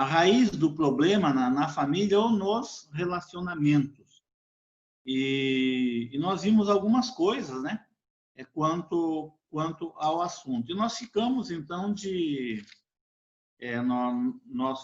a raiz do problema na família ou nos relacionamentos. E nós vimos algumas coisas, né? Quanto ao assunto. E nós ficamos, então, nós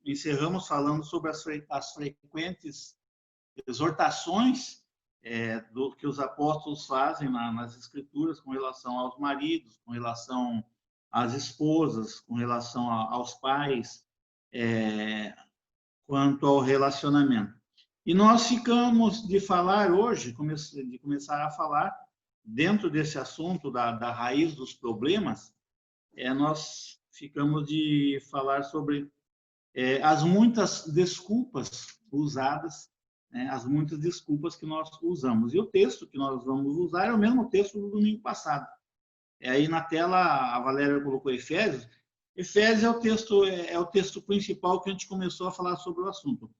encerramos falando sobre as frequentes exortações do que os apóstolos fazem nas Escrituras com relação aos maridos, com relação às esposas, com relação aos pais, quanto ao relacionamento. E nós ficamos de falar hoje, de começar a falar, dentro desse assunto da raiz dos problemas, nós ficamos de falar sobre as muitas desculpas usadas, né, as muitas desculpas que nós usamos. E o texto que nós vamos usar é o mesmo texto do domingo passado. Aí na tela a Valéria colocou Efésios. Efésios é o texto principal que a gente começou a falar sobre o assunto.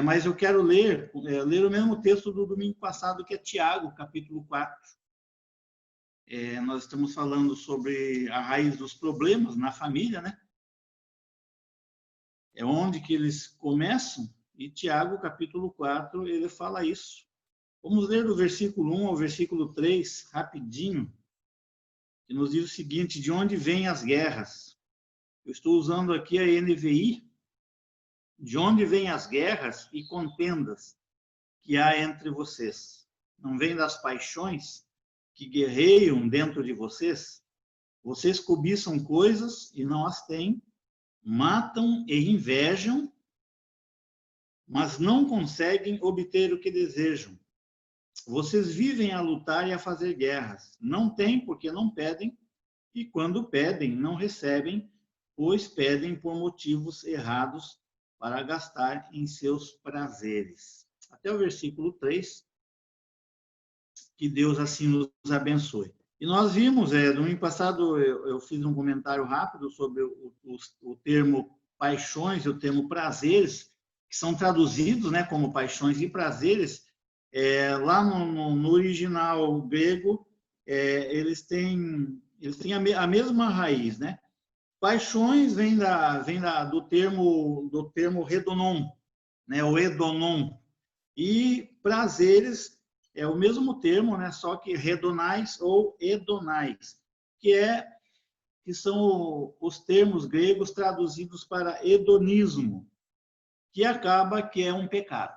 Mas eu quero ler o mesmo texto do domingo passado, que é Tiago, capítulo 4. Nós estamos falando sobre a raiz dos problemas na família, né? É onde que eles começam, e Tiago, capítulo 4, ele fala isso. Vamos ler do versículo 1 ao versículo 3, rapidinho, que nos diz o seguinte: de onde vêm as guerras? Eu estou usando aqui a NVI. De onde vêm as guerras e contendas que há entre vocês? Não vem das paixões que guerreiam dentro de vocês? Vocês cobiçam coisas e não as têm, matam e invejam, mas não conseguem obter o que desejam. Vocês vivem a lutar e a fazer guerras. Não têm porque não pedem, e quando pedem, não recebem, pois pedem por motivos errados para gastar em seus prazeres. Até o versículo 3, que Deus assim nos abençoe. E nós vimos, no domingo passado, eu fiz um comentário rápido sobre o termo paixões e o termo prazeres, que são traduzidos, né, como paixões e prazeres. Lá no original grego, eles têm a mesma raiz, né? Paixões vem do termo redonon, né, o edonon, e prazeres é o mesmo termo, né, só que redonais ou hedonais, que são os termos gregos traduzidos para hedonismo, que acaba que é um pecado,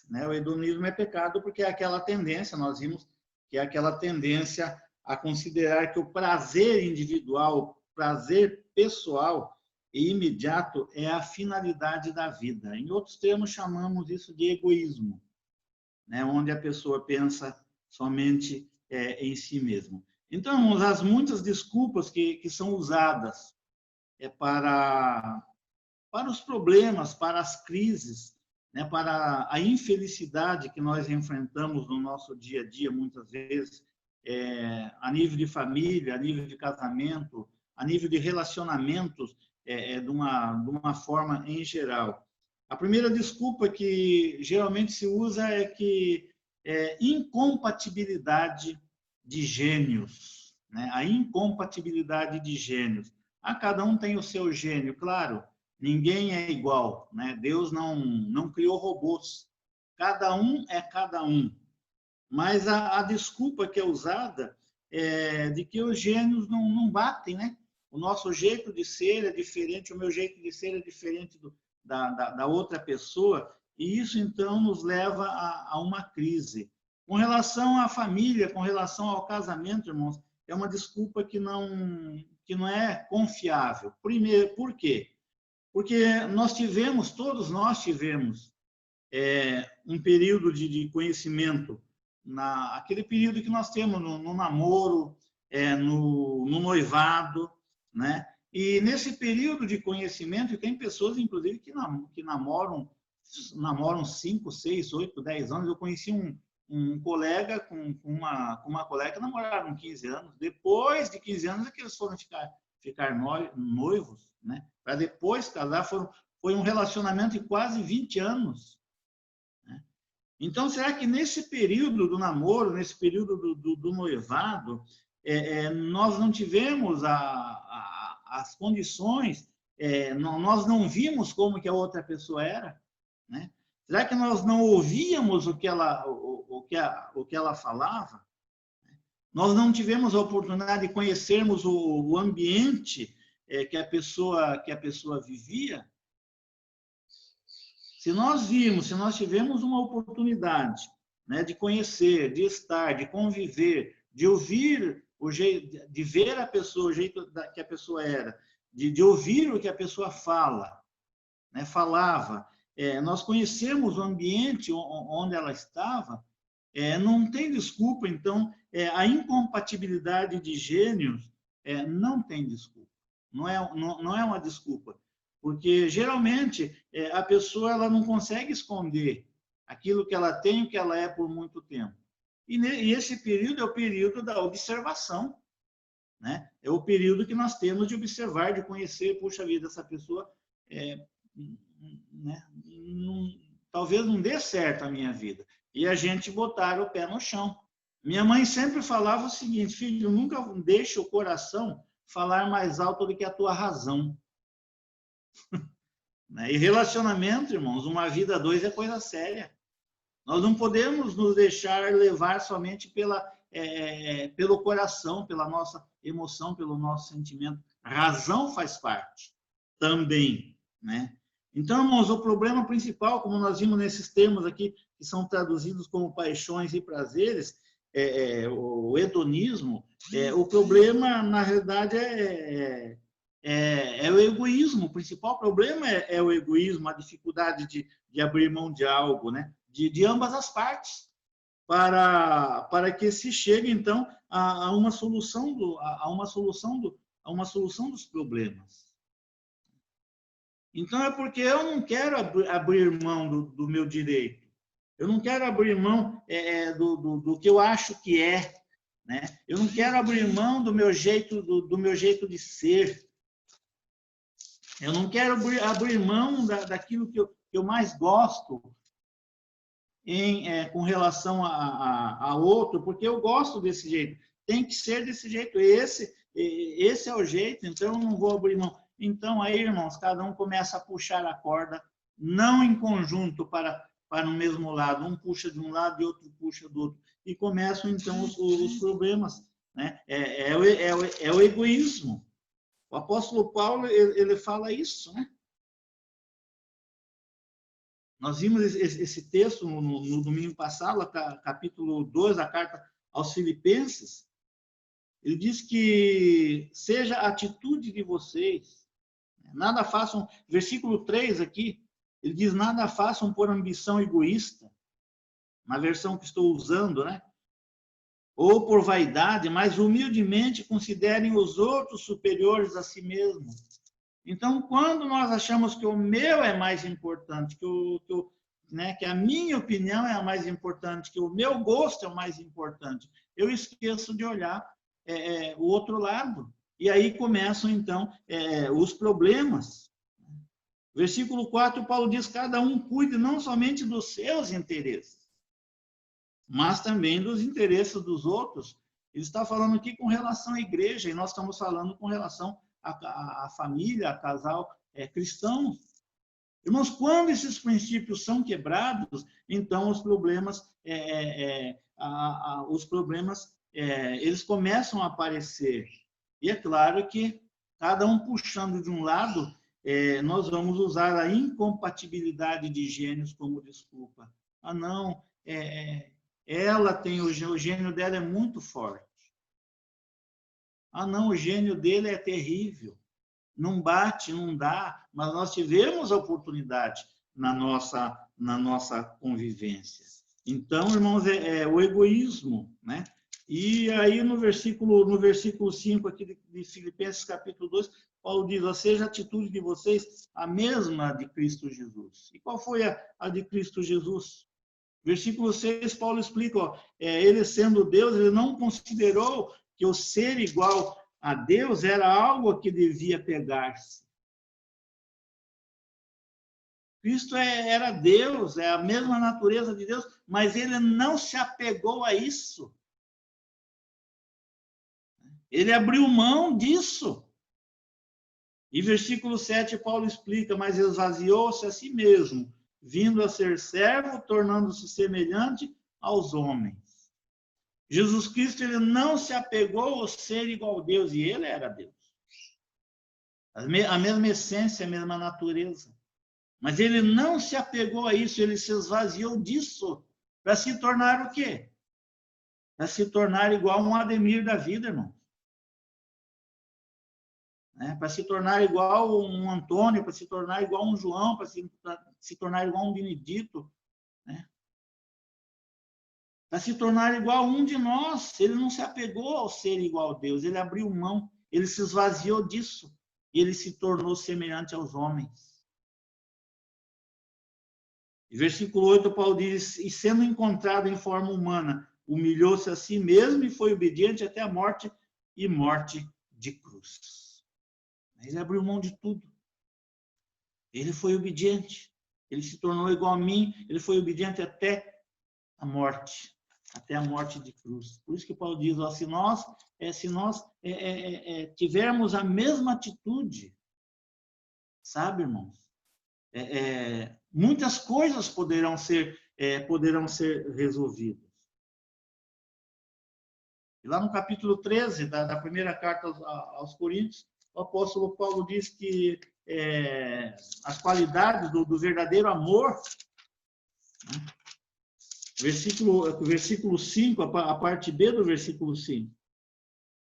né? O hedonismo é pecado porque é aquela tendência, nós vimos que é aquela tendência a considerar que o prazer individual, prazer pessoal e imediato é a finalidade da vida. Em outros termos, chamamos isso de egoísmo, né? Onde a pessoa pensa somente em si mesma. Então, as muitas desculpas que são usadas para os problemas, para as crises, né? Para a infelicidade que nós enfrentamos no nosso dia a dia, muitas vezes, a nível de família, a nível de casamento, a nível de relacionamentos, de uma forma em geral. A primeira desculpa que geralmente se usa é que incompatibilidade de gênios, né? A incompatibilidade de gênios. Cada um tem o seu gênio, claro, ninguém é igual, né? Deus não criou robôs, cada um é cada um. Mas a desculpa que é usada é de que os gênios não batem, né? O nosso jeito de ser é diferente, o meu jeito de ser é diferente da outra pessoa, e isso, então, nos leva a uma crise. Com relação à família, com relação ao casamento, irmãos, é uma desculpa que não é confiável. Primeiro, por quê? Porque todos nós tivemos um período de conhecimento, aquele período que nós temos no namoro, no noivado, né? E nesse período de conhecimento, tem pessoas, inclusive, que namoram 5, 6, 8, 10 anos. Eu conheci um colega com uma colega que namoraram 15 anos. Depois de 15 anos é que eles foram ficar noivos, né? Para depois casar, foi um relacionamento de quase 20 anos. Então, será que nesse período do namoro, nesse período do noivado, nós não tivemos as condições nós não vimos como que a outra pessoa era, né? Será que nós não ouvíamos o que ela falava? Nós não tivemos a oportunidade de conhecermos o ambiente que a pessoa vivia? Se nós tivemos uma oportunidade, né, de conhecer, de estar, de conviver, de ouvir o jeito, de ver a pessoa, o jeito que a pessoa era, de ouvir o que a pessoa fala, né, falava, nós conhecemos o ambiente onde ela estava, não tem desculpa. Então, a incompatibilidade de gênios não tem desculpa, não é uma desculpa, porque geralmente a pessoa ela não consegue esconder aquilo que ela tem, o que ela é por muito tempo. E esse período é o período da observação, né? É o período que nós temos de observar, de conhecer, puxa vida, essa pessoa, né, talvez não dê certo a minha vida. E a gente botar o pé no chão. Minha mãe sempre falava o seguinte: filho, nunca deixe o coração falar mais alto do que a tua razão. E relacionamento, irmãos, uma vida a dois é coisa séria. Nós não podemos nos deixar levar somente pelo coração, pela nossa emoção, pelo nosso sentimento. A razão faz parte também, né? Então, irmãos, o problema principal, como nós vimos nesses termos aqui, que são traduzidos como paixões e prazeres, o hedonismo, o problema, na realidade, é o egoísmo. O principal problema é o egoísmo, a dificuldade de abrir mão de algo, né? De ambas as partes, para que se chegue, então, a uma solução dos problemas. Então, é porque eu não quero abrir mão do meu direito. Eu não quero abrir mão do que eu acho que é, né? Eu não quero abrir mão do meu jeito de ser. Eu não quero abrir mão daquilo que eu mais gosto com relação a outro, porque eu gosto desse jeito. Tem que ser desse jeito. Esse é o jeito, então eu não vou abrir mão. Então, aí, irmãos, cada um começa a puxar a corda, não em conjunto para o mesmo lado. Um puxa de um lado e outro puxa do outro. E começam, então, os problemas, né? É o egoísmo. O apóstolo Paulo, ele fala isso, né? Nós vimos esse texto no domingo passado, capítulo 2 da carta aos Filipenses. Ele diz que seja a atitude de vocês, nada façam, versículo 3 aqui, ele diz: nada façam por ambição egoísta, na versão que estou usando, né? Ou por vaidade, mas humildemente considerem os outros superiores a si mesmos. Então, quando nós achamos que o meu é mais importante, que a minha opinião é a mais importante, que o meu gosto é o mais importante, eu esqueço de olhar o outro lado. E aí começam, então, os problemas. Versículo 4, Paulo diz: cada um cuide não somente dos seus interesses, mas também dos interesses dos outros. Ele está falando aqui com relação à igreja, e nós estamos falando com relação à família, a casal cristão. Irmãos, quando esses princípios são quebrados, então os problemas, eles começam a aparecer. E é claro que cada um puxando de um lado, nós vamos usar a incompatibilidade de gênios como desculpa. Ah, não, ela tem o gênio dela é muito forte. Ah, não, o gênio dele é terrível. Não bate, não dá, mas nós tivemos a oportunidade na nossa convivência. Então, irmãos, o egoísmo, né? E aí no versículo 5 aqui de Filipenses capítulo 2, Paulo diz: seja a atitude de vocês a mesma de Cristo Jesus. E qual foi a de Cristo Jesus? Versículo 6, Paulo explica, ele sendo Deus, ele não considerou que o ser igual a Deus era algo que devia pegar-se. Cristo era Deus, é a mesma natureza de Deus, mas ele não se apegou a isso. Ele abriu mão disso. E versículo 7, Paulo explica, mas esvaziou-se a si mesmo, vindo a ser servo, tornando-se semelhante aos homens. Jesus Cristo, ele não se apegou ao ser igual a Deus, e ele era Deus. A mesma essência, a mesma natureza. Mas ele não se apegou a isso, ele se esvaziou disso, para se tornar o quê? Para se tornar igual a um Ademir da vida, irmão. Para se tornar igual um Antônio, para se tornar igual um João, para se tornar igual um Benedito, né? Para se tornar igual a um de nós. Ele não se apegou ao ser igual a Deus, ele abriu mão, ele se esvaziou disso, e ele se tornou semelhante aos homens. E versículo 8, Paulo diz, e sendo encontrado em forma humana, humilhou-se a si mesmo e foi obediente até a morte, e morte de cruz. Ele abriu mão de tudo. Ele foi obediente. Ele se tornou igual a mim. Ele foi obediente até a morte de cruz. Por isso que Paulo diz, ó, se nós tivermos a mesma atitude, sabe, irmãos? Muitas coisas poderão ser resolvidas. E lá no capítulo 13 da primeira carta aos Coríntios, o apóstolo Paulo diz que as qualidades do verdadeiro amor, né? Versículo 5, a parte B do versículo 5,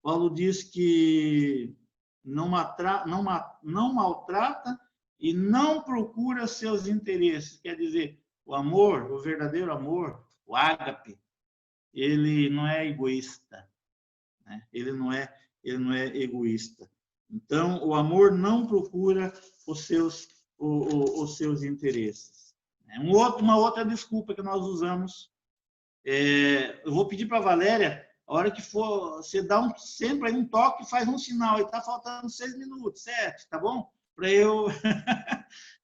Paulo diz que não maltrata e não procura seus interesses. Quer dizer, o amor, o verdadeiro amor, o ágape, ele não é egoísta, né? Ele não é egoísta. Então, o amor não procura os seus interesses. Uma outra desculpa que nós usamos, eu vou pedir para a Valéria, a hora que for, você dá sempre um toque, faz um sinal, e está faltando 6 minutos, 7, tá bom? Para eu...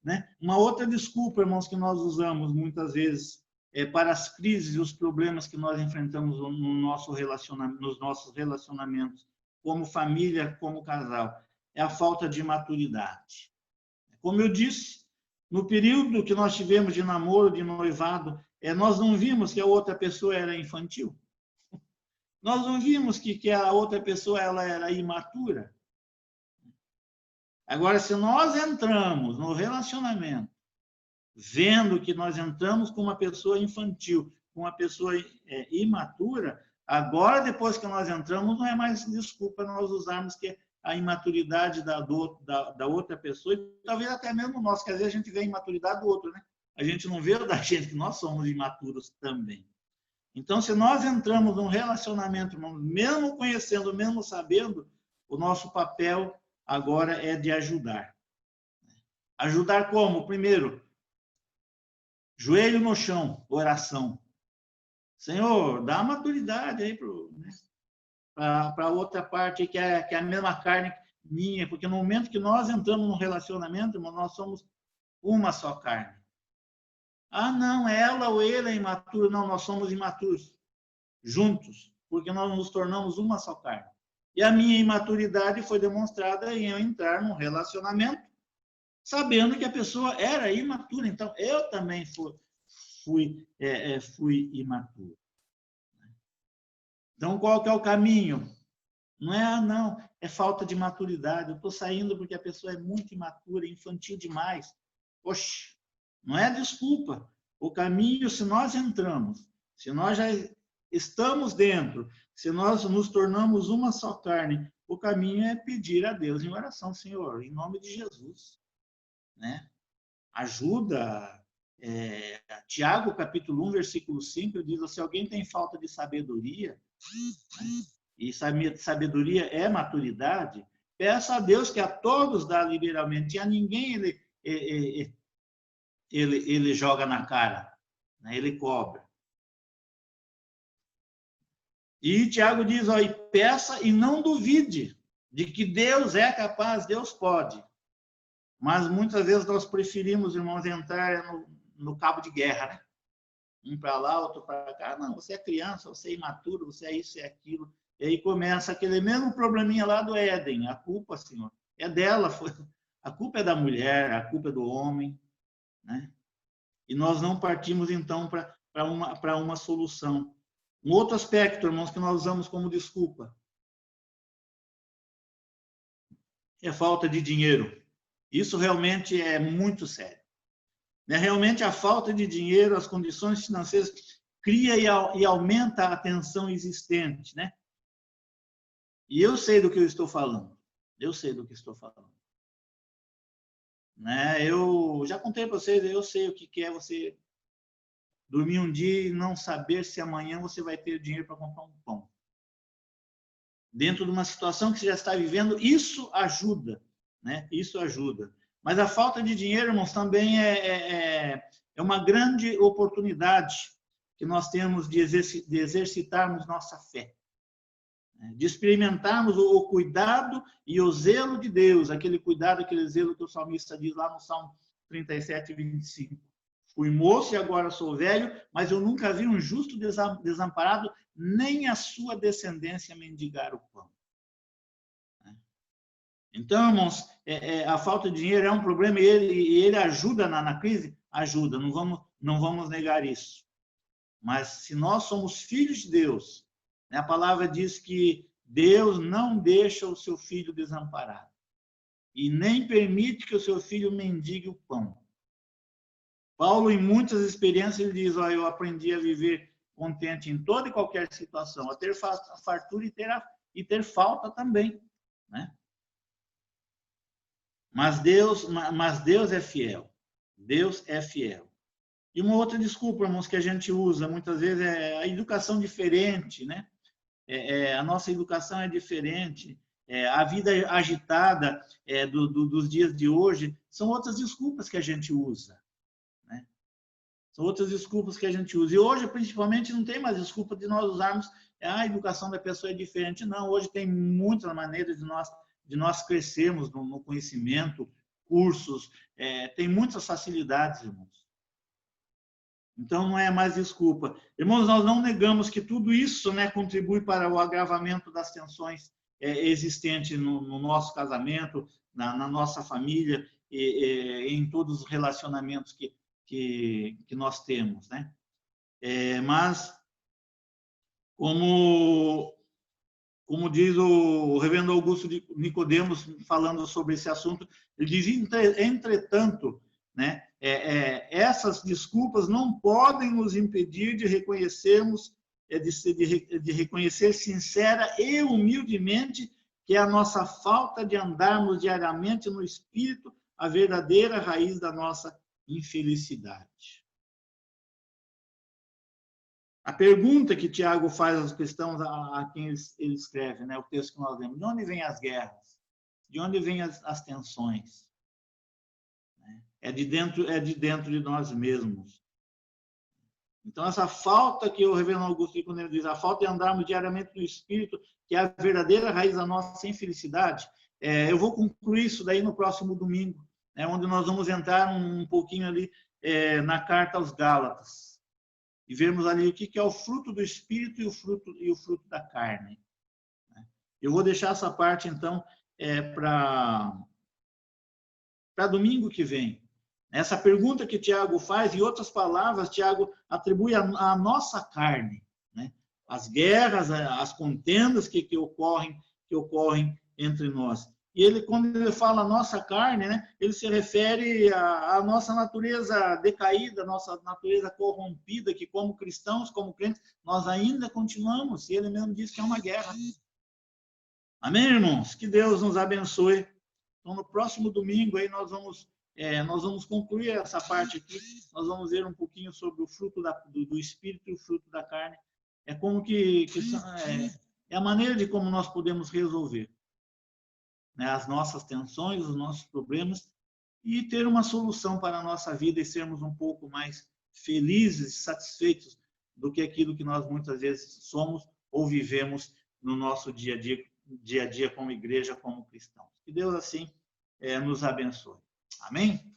né? Uma outra desculpa, irmãos, que nós usamos muitas vezes para as crises e os problemas que nós enfrentamos nos nossos relacionamentos, como família, como casal, é a falta de maturidade. Como eu disse, no período que nós tivemos de namoro, de noivado, nós não vimos que a outra pessoa era infantil. Nós não vimos que a outra pessoa ela era imatura. Agora, se nós entramos no relacionamento vendo que nós entramos com uma pessoa infantil, com uma pessoa imatura, agora, depois que nós entramos, não é mais desculpa nós usarmos que a imaturidade da outra pessoa, e talvez até mesmo nós, que às vezes a gente vê a imaturidade do outro, né? A gente não vê da gente que nós somos imaturos também. Então, se nós entramos num relacionamento, mesmo conhecendo, mesmo sabendo, o nosso papel agora é de ajudar. Ajudar como? Primeiro, joelho no chão, oração. Senhor, dá maturidade aí para a outra parte, que é a mesma carne minha, porque no momento que nós entramos num relacionamento, irmão, nós somos uma só carne. Ah, não, ela ou ele é imaturo. Não, nós somos imaturos, juntos, porque nós nos tornamos uma só carne. E a minha imaturidade foi demonstrada em eu entrar num relacionamento, sabendo que a pessoa era imatura. Então, eu também fui imaturo. Então, qual que é o caminho? Não, é falta de maturidade. Eu estou saindo porque a pessoa é muito imatura, infantil demais. Oxe, não é desculpa. O caminho, se nós entramos, se nós já estamos dentro, se nós nos tornamos uma só carne, o caminho é pedir a Deus em oração, Senhor, em nome de Jesus, né? Ajuda. Tiago, capítulo 1, versículo 5, diz: se alguém tem falta de sabedoria, e sabedoria é maturidade, peça a Deus que a todos dá liberalmente, e a ninguém ele joga na cara, né? Ele cobra. E Tiago diz, ó, e peça e não duvide de que Deus é capaz, Deus pode. Mas muitas vezes nós preferimos, irmãos, entrar no cabo de guerra, né? Um para lá, outro para cá. Não, você é criança, você é imaturo, você é isso e aquilo. E aí começa aquele mesmo probleminha lá do Éden. A culpa, Senhor, é dela, a culpa é da mulher, a culpa é do homem, né? E nós não partimos, então, para uma solução. Um outro aspecto, irmãos, que nós usamos como desculpa é falta de dinheiro. Isso realmente é muito sério. Realmente, a falta de dinheiro, as condições financeiras, cria e aumenta a tensão existente, né? E eu sei do que eu estou falando. Eu sei do que estou falando. Né? Eu já contei para vocês, eu sei o que é você dormir um dia e não saber se amanhã você vai ter dinheiro para comprar um pão. Dentro de uma situação que você já está vivendo, isso ajuda, né? Isso ajuda. Mas a falta de dinheiro, irmãos, também é uma grande oportunidade que nós temos de exercitarmos nossa fé, né? De experimentarmos o cuidado e o zelo de Deus, aquele cuidado, aquele zelo que o salmista diz lá no Salmo 37, 25. Fui moço e agora sou velho, mas eu nunca vi um justo desamparado, nem a sua descendência mendigar o pão. Então, irmãos, a falta de dinheiro é um problema e ele ajuda na crise? Ajuda, não vamos negar isso. Mas se nós somos filhos de Deus, né, a palavra diz que Deus não deixa o seu filho desamparado e nem permite que o seu filho mendigue o pão. Paulo, em muitas experiências, ele diz, eu aprendi a viver contente em toda e qualquer situação, a ter fartura e ter falta também, né? Mas Deus é fiel. Deus é fiel. E uma outra desculpa, irmãos, que a gente usa muitas vezes é a educação diferente, né? A nossa educação é diferente. A vida agitada dos dias de hoje são outras desculpas que a gente usa. São outras desculpas que a gente usa. E hoje, principalmente, não tem mais desculpa de nós usarmos a educação da pessoa é diferente. Não, hoje tem muitas maneiras de nós crescermos no conhecimento, cursos, tem muitas facilidades, irmãos. Então, não é mais desculpa. Irmãos, nós não negamos que tudo isso, né, contribui para o agravamento das tensões existentes no nosso casamento, na nossa família, em todos os relacionamentos que nós temos, né? Mas, como diz o reverendo Augusto Nicodemos, falando sobre esse assunto, ele diz, entretanto, né, essas desculpas não podem nos impedir de reconhecermos, de reconhecer sincera e humildemente que é a nossa falta de andarmos diariamente no Espírito, a verdadeira raiz da nossa infelicidade. A pergunta que Tiago faz aos cristãos, a quem ele escreve, né, o texto que nós lemos, de onde vêm as guerras? De onde vêm as tensões? É de dentro de nós mesmos. Então, essa falta que o reverendo Augusto, quando ele diz, a falta de andarmos diariamente no Espírito, que é a verdadeira raiz da nossa infelicidade, eu vou concluir isso daí no próximo domingo, onde nós vamos entrar um pouquinho ali na carta aos Gálatas e vermos ali o que é o fruto do Espírito e o fruto da carne. Eu vou deixar essa parte, então, para domingo que vem. Essa pergunta que Tiago faz, em outras palavras, Tiago atribui à nossa carne, né? As guerras, as contendas que ocorrem entre nós. E ele, quando ele fala nossa carne, né, ele se refere à nossa natureza decaída, nossa natureza corrompida, que como cristãos, como crentes, nós ainda continuamos. E ele mesmo diz que é uma guerra. Amém, irmãos? Que Deus nos abençoe. Então, no próximo domingo, aí nós vamos concluir essa parte aqui. Nós vamos ver um pouquinho sobre o fruto do Espírito e o fruto da carne. É como é a maneira de como nós podemos resolver, né, as nossas tensões, os nossos problemas e ter uma solução para a nossa vida e sermos um pouco mais felizes e satisfeitos do que aquilo que nós muitas vezes somos ou vivemos no nosso dia a dia como igreja, como cristãos. Que Deus assim nos abençoe. Amém?